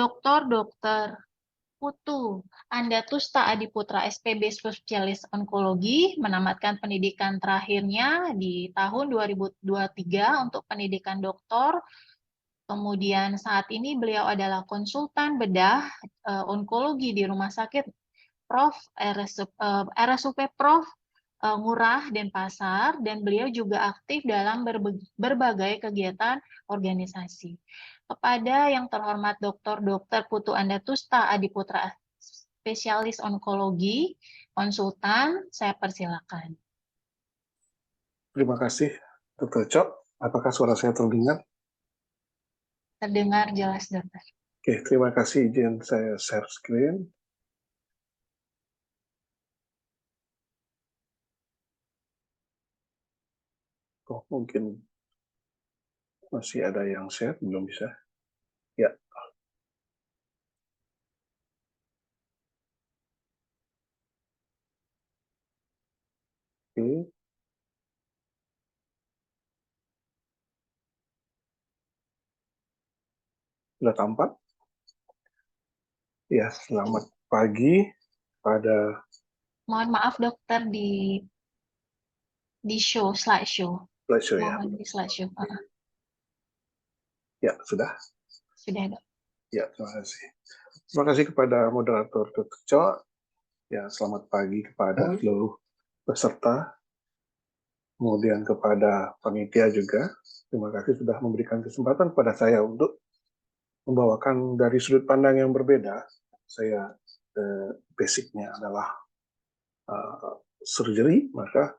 Dr. Putu Andatusta Adiputra SPB Spesialis Onkologi menamatkan pendidikan terakhirnya di tahun 2023 untuk pendidikan doktor. Kemudian saat ini beliau adalah konsultan bedah onkologi di Rumah Sakit Prof. RSUP Prof. Ngurah Denpasar, dan beliau juga aktif dalam berbagai kegiatan organisasi. Kepada yang terhormat Dr. Putu Andatusta Adiputra Spesialis Onkologi, konsultan, saya persilakan. Terima kasih, Dr. Cok. Apakah suara saya terdengar? Terdengar jelas, dokter. Oke, terima kasih. Izin saya share screen. Oh, mungkin masih ada yang share, belum bisa. Ya. Oke. Sudah tampak? Ya, selamat pagi pada... Mohon maaf, dokter, di slideshow. Slideshow ya. Mohon di slideshow. Ya, sudah? Sudah, dok. Ya, terima kasih. Terima kasih kepada moderator Dr. Cok. Ya, selamat pagi kepada seluruh peserta. Kemudian kepada panitia juga. Terima kasih sudah memberikan kesempatan kepada saya untuk membawakan dari sudut pandang yang berbeda. Saya basicnya adalah surgery, maka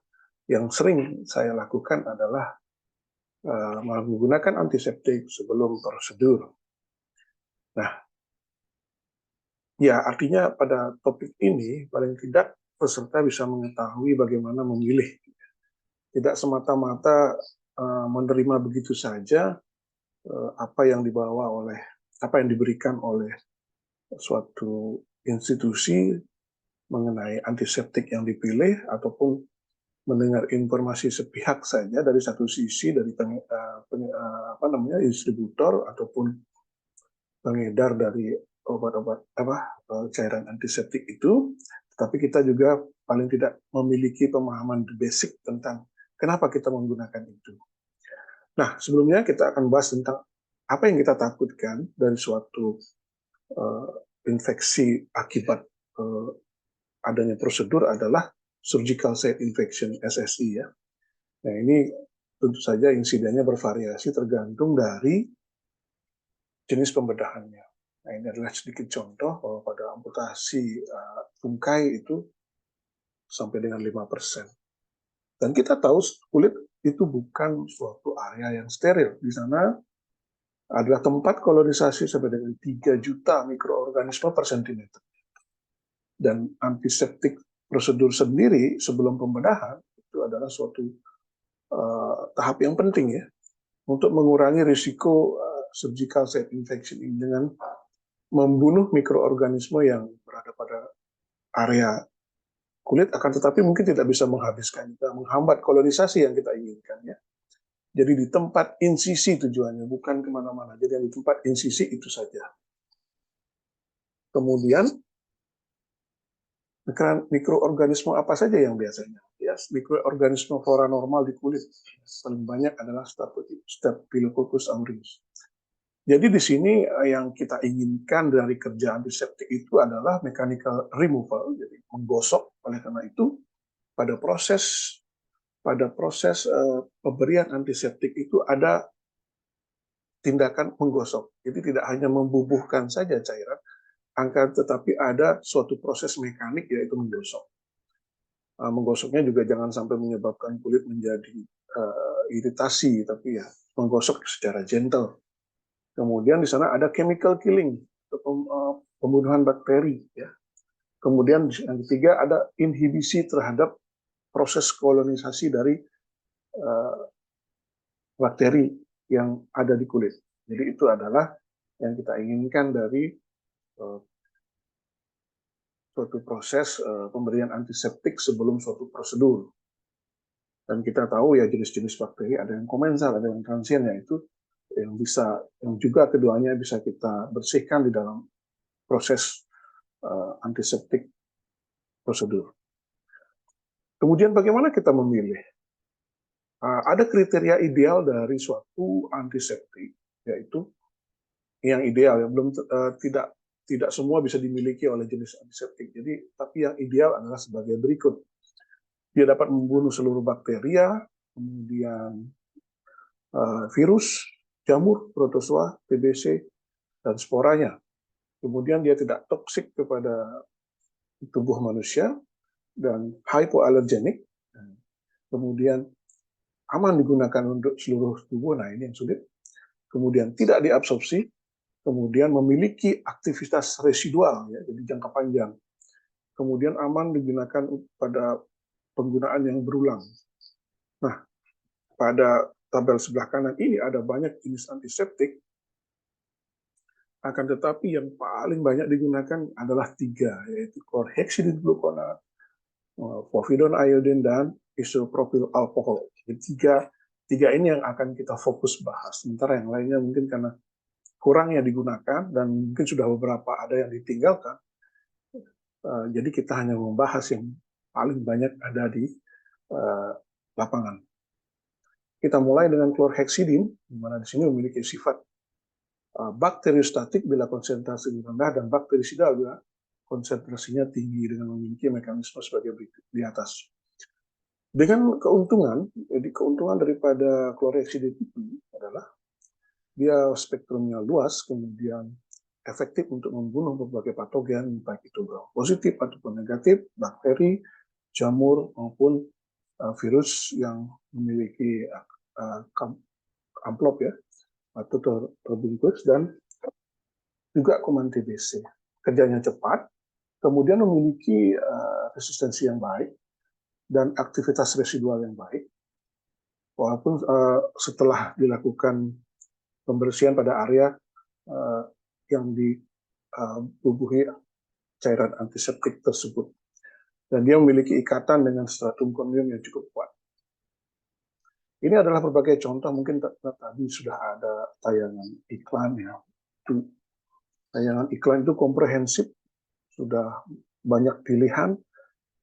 yang sering saya lakukan adalah menggunakan antiseptik sebelum prosedur. Nah, ya artinya pada topik ini paling tidak peserta bisa mengetahui bagaimana memilih. Tidak semata-mata menerima begitu saja apa yang diberikan oleh suatu institusi mengenai antiseptik yang dipilih, ataupun mendengar informasi sepihak saja dari satu sisi dari distributor ataupun pengedar dari obat-obat cairan antiseptik itu, tetapi kita juga paling tidak memiliki pemahaman basic tentang kenapa kita menggunakan itu. Nah, sebelumnya kita akan bahas tentang apa yang kita takutkan dari suatu infeksi akibat adanya prosedur adalah surgical site infection, SSI ya. Nah, ini tentu saja insidennya bervariasi tergantung dari jenis pembedahannya. Nah, ini adalah sedikit contoh bahwa pada amputasi tungkai itu sampai dengan 5%. Dan kita tahu kulit itu bukan suatu area yang steril. Di sana adalah tempat kolonisasi sampai dengan 3 juta mikroorganisme per sentimeter. Dan antiseptik prosedur sendiri sebelum pembedahan itu adalah suatu tahap yang penting ya untuk mengurangi risiko surgical site infection ini dengan membunuh mikroorganisme yang berada pada area kulit, akan tetapi mungkin tidak bisa menghabiskan, menghambat kolonisasi yang kita inginkan ya. Jadi di tempat insisi tujuannya, bukan kemana-mana. Jadi di tempat insisi itu saja. Kemudian mikroorganisme apa saja yang biasanya? Ya, mikroorganisme flora normal di kulit paling banyak adalah Staphylococcus aureus. Jadi di sini yang kita inginkan dari kerja antiseptik itu adalah mechanical removal, jadi menggosok. Oleh karena itu pada proses pemberian antiseptik itu ada tindakan menggosok. Jadi tidak hanya membubuhkan saja cairan, tetapi ada suatu proses mekanik yaitu menggosok. Menggosoknya juga jangan sampai menyebabkan kulit menjadi iritasi, tapi ya menggosok secara gentle. Kemudian di sana ada chemical killing, pembunuhan bakteri. Ya. Kemudian yang ketiga ada inhibisi terhadap proses kolonisasi dari bakteri yang ada di kulit. Jadi itu adalah yang kita inginkan dari suatu proses pemberian antiseptik sebelum suatu prosedur. Dan kita tahu ya jenis-jenis bakteri ada yang komensal, ada yang transient, yaitu yang juga keduanya bisa kita bersihkan di dalam proses antiseptik prosedur. Kemudian bagaimana kita memilih? Ada kriteria ideal dari suatu antiseptik, yaitu yang ideal, tidak semua bisa dimiliki oleh jenis antiseptik. Jadi, tapi yang ideal adalah sebagai berikut. Dia dapat membunuh seluruh bakteria, kemudian virus, jamur, protozoa, TBC, dan sporanya. Kemudian dia tidak toksik kepada tubuh manusia dan hypoallergenic. Kemudian aman digunakan untuk seluruh tubuh. Nah, ini yang sulit. Kemudian tidak diabsorpsi. Kemudian memiliki aktivitas residual, ya, jadi jangka panjang. Kemudian aman digunakan pada penggunaan yang berulang. Nah, pada tabel sebelah kanan ini ada banyak jenis antiseptik, akan tetapi yang paling banyak digunakan adalah 3, yaitu chlorhexidine gluconat, povidone iodine, dan isopropyl alkohol. Jadi tiga ini yang akan kita fokus bahas. Sementara yang lainnya mungkin karena kurangnya digunakan dan mungkin sudah beberapa ada yang ditinggalkan. Jadi kita hanya membahas yang paling banyak ada di lapangan. Kita mulai dengan chlorhexidine, di mana di sini memiliki sifat bakteriostatik bila konsentrasi rendah dan bakterisida bila konsentrasinya tinggi dengan memiliki mekanisme sebagai berikut di atas. Dengan keuntungan, jadi keuntungan daripada chlorhexidine itu adalah dia spektrumnya luas, kemudian efektif untuk membunuh berbagai patogen, baik itu positif ataupun negatif, bakteri, jamur, maupun virus yang memiliki amplop ya, atau terbungkus, dan juga kuman TBC. Kerjanya cepat, kemudian memiliki resistensi yang baik, dan aktivitas residual yang baik, walaupun setelah dilakukan pembersihan pada area yang dibubuhi cairan antiseptik tersebut. Dan dia memiliki ikatan dengan stratum corneum yang cukup kuat. Ini adalah berbagai contoh, mungkin tadi sudah ada tayangan iklan ya. Tayangan iklan itu komprehensif, sudah banyak pilihan.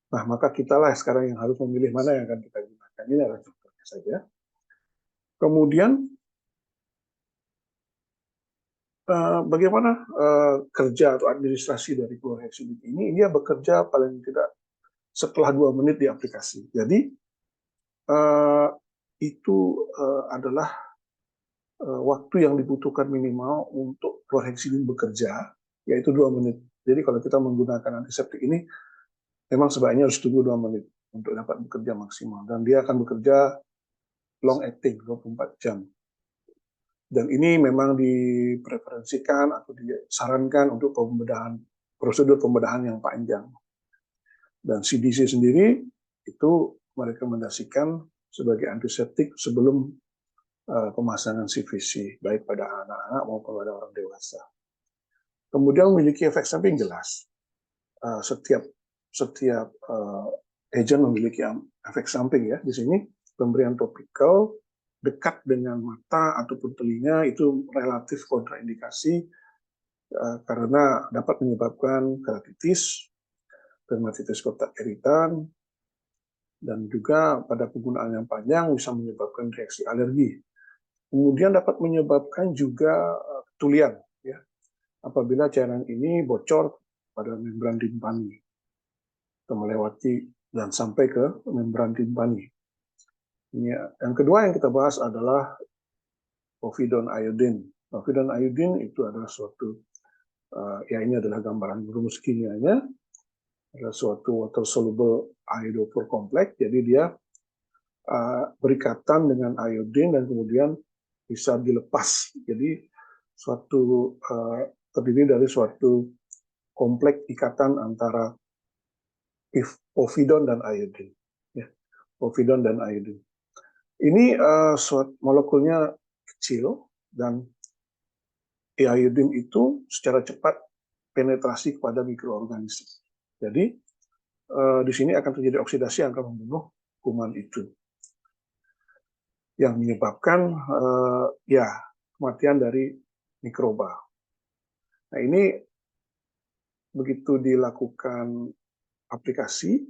Nah, maka kitalah sekarang yang harus memilih mana yang akan kita gunakan. Ini adalah contohnya saja. Kemudian, bagaimana kerja atau administrasi dari chlorhexidine ini? Dia bekerja paling tidak setelah 2 menit di aplikasi. Jadi, itu adalah waktu yang dibutuhkan minimal untuk chlorhexidine bekerja, yaitu 2 menit. Jadi kalau kita menggunakan antiseptik ini, memang sebaiknya harus tunggu 2 menit untuk dapat bekerja maksimal. Dan dia akan bekerja long acting, 24 jam. Dan ini memang dipreferensikan atau disarankan untuk prosedur pembedahan yang panjang. Dan CDC sendiri itu merekomendasikan sebagai antiseptik sebelum pemasangan CVC, baik pada anak-anak maupun pada orang dewasa. Kemudian memiliki efek samping jelas. Setiap agent memiliki efek samping ya. Di sini pemberian topikal dekat dengan mata ataupun telinga itu relatif kontraindikasi karena dapat menyebabkan keratitis, dermatitis kontak iritan, dan juga pada penggunaan yang panjang bisa menyebabkan reaksi alergi. Kemudian dapat menyebabkan juga ketulian ya, apabila cairan ini bocor pada membran timpani atau melewati dan sampai ke membran timpani. Yang kedua yang kita bahas adalah povidone iodine. Povidone iodine itu adalah suatu, ya ini adalah gambaran rumus kimianya, adalah suatu water soluble iodophore complex. Jadi dia berikatan dengan iodine dan kemudian bisa dilepas. Jadi terdiri dari suatu kompleks ikatan antara povidone dan iodine. Ya, povidone dan iodine. Ini molekulnya kecil dan iodine itu secara cepat penetrasi kepada mikroorganisme. Jadi di sini akan terjadi oksidasi yang akan membunuh kuman itu, yang menyebabkan kematian dari mikroba. Nah, ini begitu dilakukan aplikasi,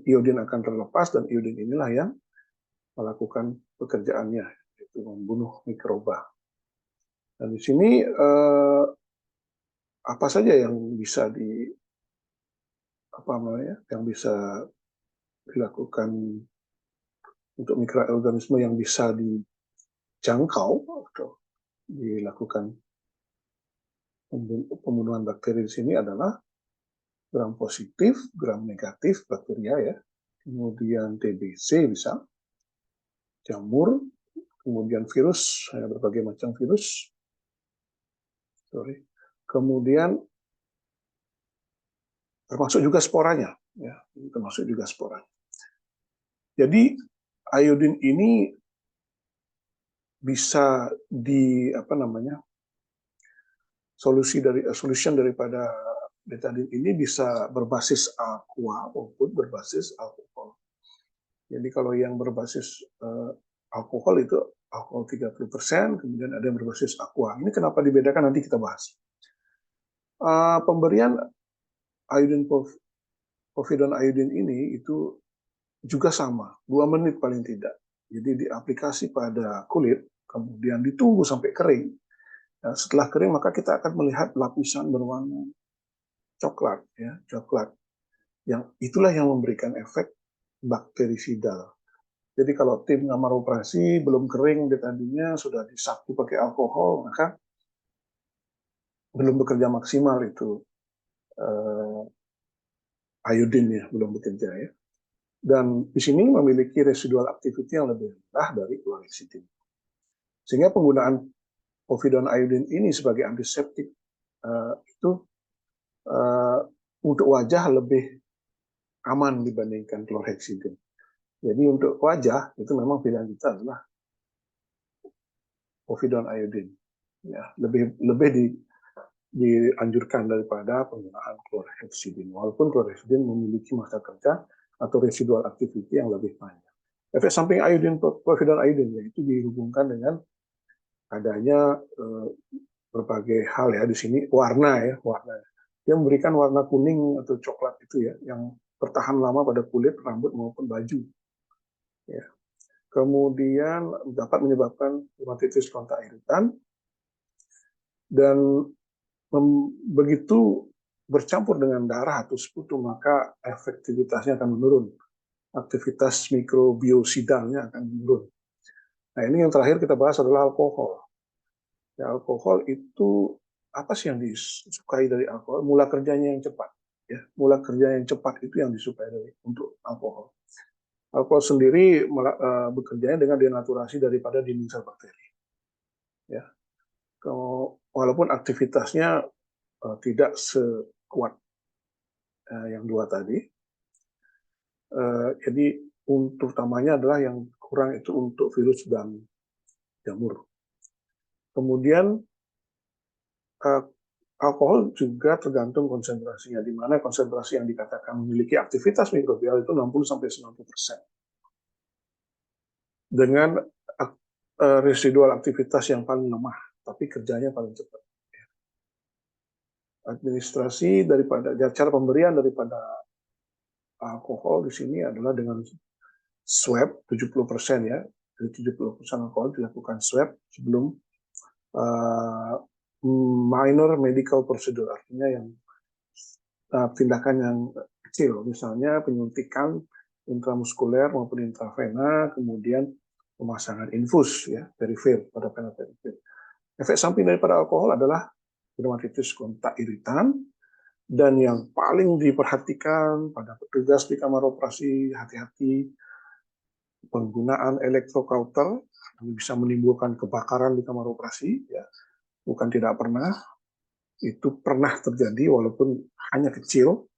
iodin akan terlepas, dan iodin inilah yang melakukan pekerjaannya, yaitu membunuh mikroba. Dan di sini apa saja yang bisa dilakukan untuk mikroorganisme yang bisa dijangkau atau dilakukan pembunuhan bakteri di sini adalah gram positif, gram negatif bakteria ya, kemudian TBC bisa, jamur, kemudian virus, berbagai macam virus, kemudian termasuk juga sporanya, ya, termasuk juga sporanya. Jadi iodin ini bisa solution daripada betadine ini bisa berbasis aqua maupun berbasis alkohol. Jadi kalau yang berbasis alkohol itu alkohol 30%, kemudian ada yang berbasis aqua. Ini kenapa dibedakan nanti kita bahas. Pemberian povidone iodine ini itu juga sama, 2 menit paling tidak. Jadi diaplikasi pada kulit, kemudian ditunggu sampai kering. Nah, setelah kering maka kita akan melihat lapisan berwarna coklat, ya, coklat. Itulah yang memberikan efek bakterisidal. Jadi kalau tim kamar operasi belum kering betadinya sudah disapu pakai alkohol, maka belum bekerja maksimal itu iodinnya belum bekerja ya. Dan di sini memiliki residual activity yang lebih rendah dari chlorhexidine. Sehingga penggunaan povidone iodine ini sebagai antiseptik itu untuk wajah lebih aman dibandingkan chlorhexidine. Jadi untuk wajah itu memang pilihan kita adalah povidone iodine. Ya, lebih dianjurkan daripada penggunaan chlorhexidine. Walaupun chlorhexidine memiliki masa kerja atau residual activity yang lebih panjang. Efek samping povidone iodine yaitu dihubungkan dengan adanya berbagai hal ya di sini warna. Dia memberikan warna kuning atau coklat itu ya yang bertahan lama pada kulit, rambut maupun baju. Ya. Kemudian dapat menyebabkan dermatitis kontak iritan dan begitu bercampur dengan darah atau sekutu maka efektivitasnya akan menurun. Aktivitas mikrobiosidalnya akan menurun. Nah, ini yang terakhir kita bahas adalah alkohol. Ya, alkohol itu apa sih yang disukai dari alkohol? Mula kerjanya yang cepat. Ya, mula kerja yang cepat itu yang disukai untuk alkohol. Alkohol sendiri bekerjanya dengan denaturasi daripada dinding sel bakteri. Ya, walaupun aktivitasnya tidak sekuat yang dua tadi. Jadi untuk utamanya adalah yang kurang itu untuk virus dan jamur. Kemudian alkohol juga tergantung konsentrasinya, di mana konsentrasi yang dikatakan memiliki aktivitas mikrobial itu 60-90%. Dengan residual aktivitas yang paling lemah, tapi kerjanya paling cepat. Administrasi daripada cara pemberian daripada alkohol di sini adalah dengan swab 70% ya, dari 70% alkohol dilakukan swab sebelum minor medical procedure, artinya yang tindakan yang kecil, misalnya penyuntikan intramuskuler maupun intravena, kemudian pemasangan infus ya, perifер pada vena perifер. Efek samping daripada alkohol adalah dermatitis kontak iritan, dan yang paling diperhatikan pada petugas di kamar operasi, hati-hati penggunaan elektrokauter bisa menimbulkan kebakaran di kamar operasi ya. Bukan tidak pernah, itu pernah terjadi walaupun hanya kecil,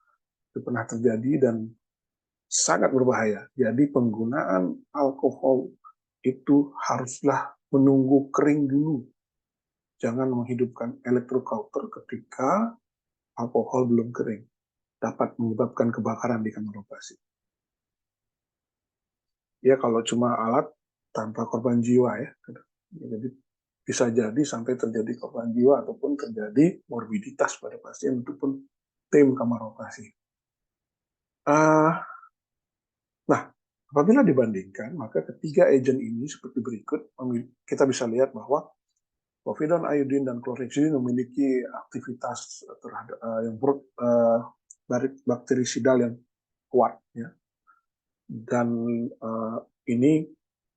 itu pernah terjadi dan sangat berbahaya. Jadi penggunaan alkohol itu haruslah menunggu kering dulu. Jangan menghidupkan elektrokauter ketika alkohol belum kering. Dapat menyebabkan kebakaran di kamar operasi. Ya kalau cuma alat tanpa korban jiwa ya. Jadi bisa jadi sampai terjadi korban jiwa ataupun terjadi morbiditas pada pasien ataupun tim kamar operasi. Nah, apabila dibandingkan, maka ketiga agent ini seperti berikut, kita bisa lihat bahwa povidone iodine dan chlorhexidine memiliki aktivitas terhadap yang bakterisidal yang kuat, ya. Dan ini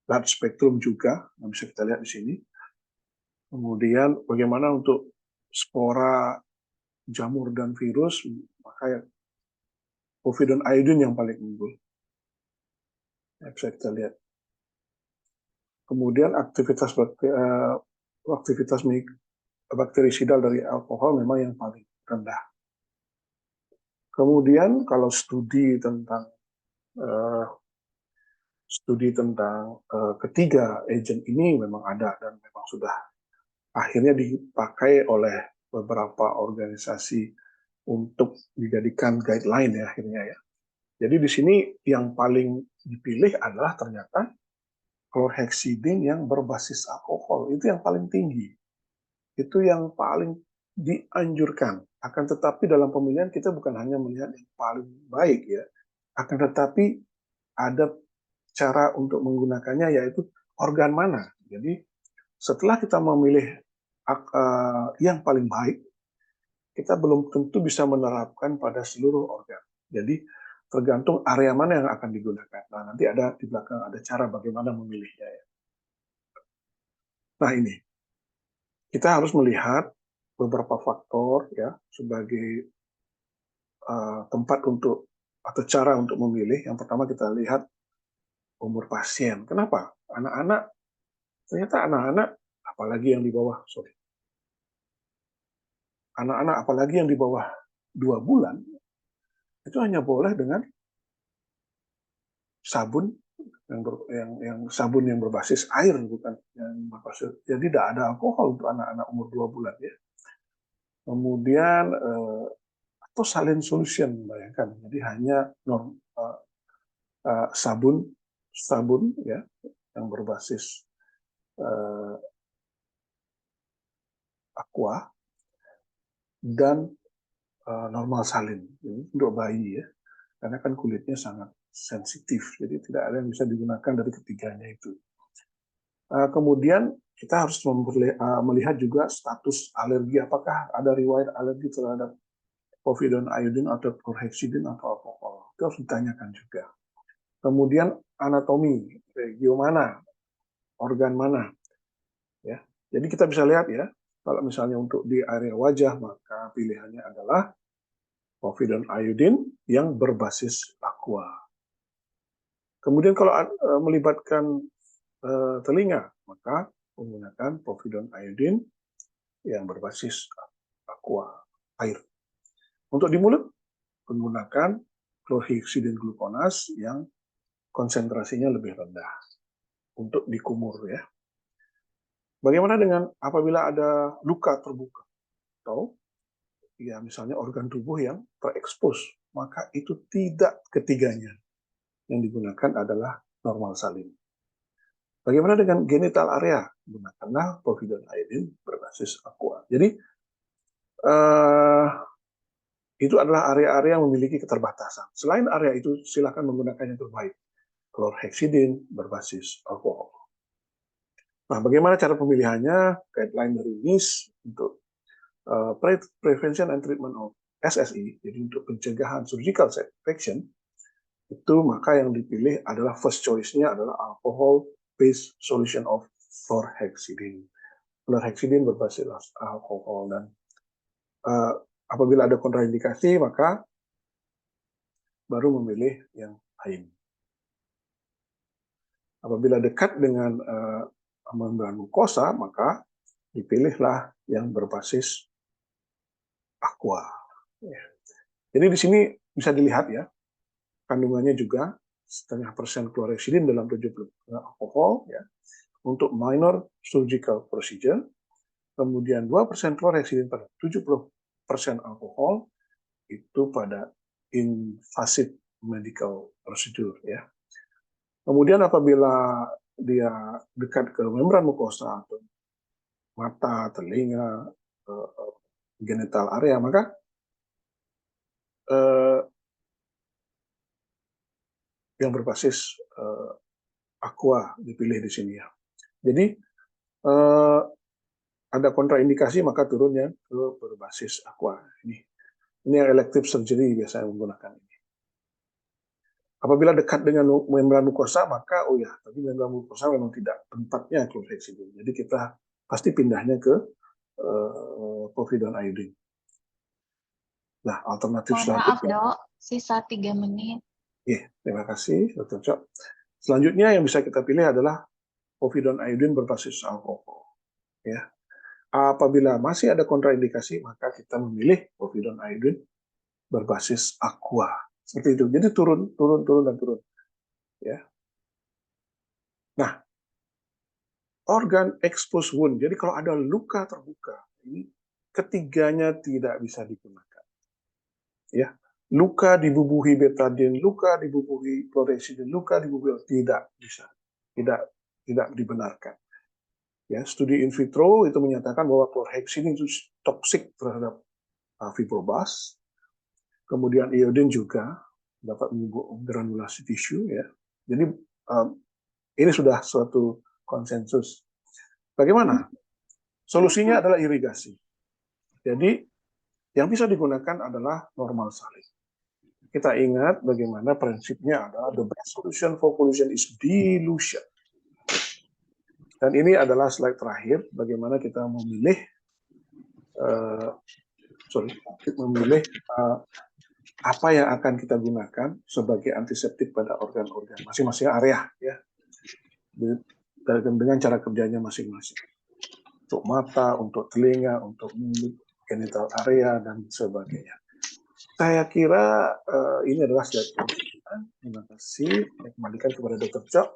large spectrum juga, yang bisa kita lihat di sini. Kemudian bagaimana untuk spora, jamur, dan virus, maka povidone iodine yang paling unggul. Ya, bisa kita lihat. Kemudian aktivitas bakterisidal dari alkohol memang yang paling rendah. Kemudian kalau studi tentang ketiga agent ini memang ada dan memang sudah akhirnya dipakai oleh beberapa organisasi untuk dijadikan guideline ya akhirnya ya. Jadi di sini yang paling dipilih adalah ternyata chlorhexidine yang berbasis alkohol, itu yang paling tinggi. Itu yang paling dianjurkan. Akan tetapi dalam pemilihan kita bukan hanya melihat yang paling baik ya. Akan tetapi ada cara untuk menggunakannya yaitu organ mana. Jadi setelah kita memilih yang paling baik, kita belum tentu bisa menerapkan pada seluruh organ. Jadi tergantung area mana yang akan digunakan. Nah, nanti ada di belakang ada cara bagaimana memilihnya ya. Nah, ini kita harus melihat beberapa faktor ya sebagai tempat untuk atau cara untuk memilih. Yang pertama kita lihat umur pasien. Kenapa? Anak-anak, ternyata anak-anak apalagi yang di bawah, anak-anak apalagi yang di bawah 2 bulan itu hanya boleh dengan sabun yang sabun yang berbasis air, bukan yang berbasis. Jadi tidak ada alkohol untuk anak-anak umur 2 bulan ya. Kemudian atau saline solution, bayangkan. Jadi hanya sabun ya yang berbasis aqua dan normal salin untuk bayi ya, karena kan kulitnya sangat sensitif, jadi tidak ada yang bisa digunakan dari ketiganya itu. Kemudian kita harus melihat juga status alergi, apakah ada riwayat alergi terhadap povidone iodine atau chlorhexidine atau alkohol, itu harus ditanyakan juga. Kemudian anatomi, regio mana, organ mana, ya. Jadi kita bisa lihat ya, kalau misalnya untuk di area wajah maka pilihannya adalah povidone iodine yang berbasis aqua. Kemudian kalau melibatkan telinga, maka menggunakan povidone iodine yang berbasis aqua, air. Untuk di mulut, menggunakan chlorhexidine gluconase yang konsentrasinya lebih rendah untuk di kumur ya. Bagaimana dengan apabila ada luka terbuka atau ya misalnya organ tubuh yang terekspos, maka itu tidak ketiganya. Yang digunakan adalah normal salin. Bagaimana dengan genital area? Gunakanlah povidone iodine berbasis aqua. Jadi itu adalah area-area yang memiliki keterbatasan. Selain area itu, silakan menggunakan yang terbaik. Chlorhexidine berbasis alkohol. Nah, bagaimana cara pemilihannya? Guideline dari NICE untuk prevention and treatment of SSI, jadi untuk pencegahan surgical site infection, itu maka yang dipilih adalah first choice-nya adalah alcohol-based solution of chlorhexidine. Chlorhexidine berbasis alkohol dan apabila ada kontraindikasi maka baru memilih yang lain. Apabila dekat dengan membran mukosa maka dipilihlah yang berbasis aqua. Jadi di sini bisa dilihat ya, kandungannya juga 0,5% chlorhexidine dalam 70% alkohol ya, untuk minor surgical procedure, kemudian 2% chlorhexidine pada 70% alkohol itu pada invasive medical procedure ya. Kemudian apabila dia dekat ke membran mukosa atau mata, telinga, genital area, maka yang berbasis aqua dipilih di sini ya. Jadi ada kontraindikasi maka turunnya ke berbasis aqua. Ini yang elective surgery biasanya menggunakan ini. Apabila dekat dengan membran mukosa, maka tapi membran mukosa memang tidak tempatnya chlorhexidine. Jadi kita pasti pindahnya ke povidone iodine. Nah, alternatif Mohon maaf, selanjutnya. Dok. Sisa 3 menit. Terima kasih, Dr. Cok. Selanjutnya yang bisa kita pilih adalah povidone iodine berbasis alkohol. Ya. Apabila masih ada kontraindikasi, maka kita memilih povidone iodine berbasis aqua. Seperti itu. Jadi turun, dan turun. Ya. Nah, organ exposed wound. Jadi kalau ada luka terbuka, ini ketiganya tidak bisa digunakan. Ya. Luka dibubuhi betadine, luka dibubuhi chlorhexidine, luka dibubuhi tidak bisa. Tidak dibenarkan. Ya, studi in vitro itu menyatakan bahwa chlorhexidine itu toksik terhadap fibroblast. Kemudian iodin juga dapat menggranulasi tisu ya. Jadi ini sudah suatu konsensus. Bagaimana? Solusinya adalah irigasi. Jadi yang bisa digunakan adalah normal saline. Kita ingat bagaimana prinsipnya adalah the best solution for pollution is dilution. Dan ini adalah slide terakhir bagaimana kita memilih apa yang akan kita gunakan sebagai antiseptik pada organ-organ masing-masing area ya, dengan cara kerjanya masing-masing. Untuk mata, untuk telinga, untuk mulut, genital area dan sebagainya. Saya kira ini adalah slide. Terima kasih. Saya kembalikan kepada Dr. Cok.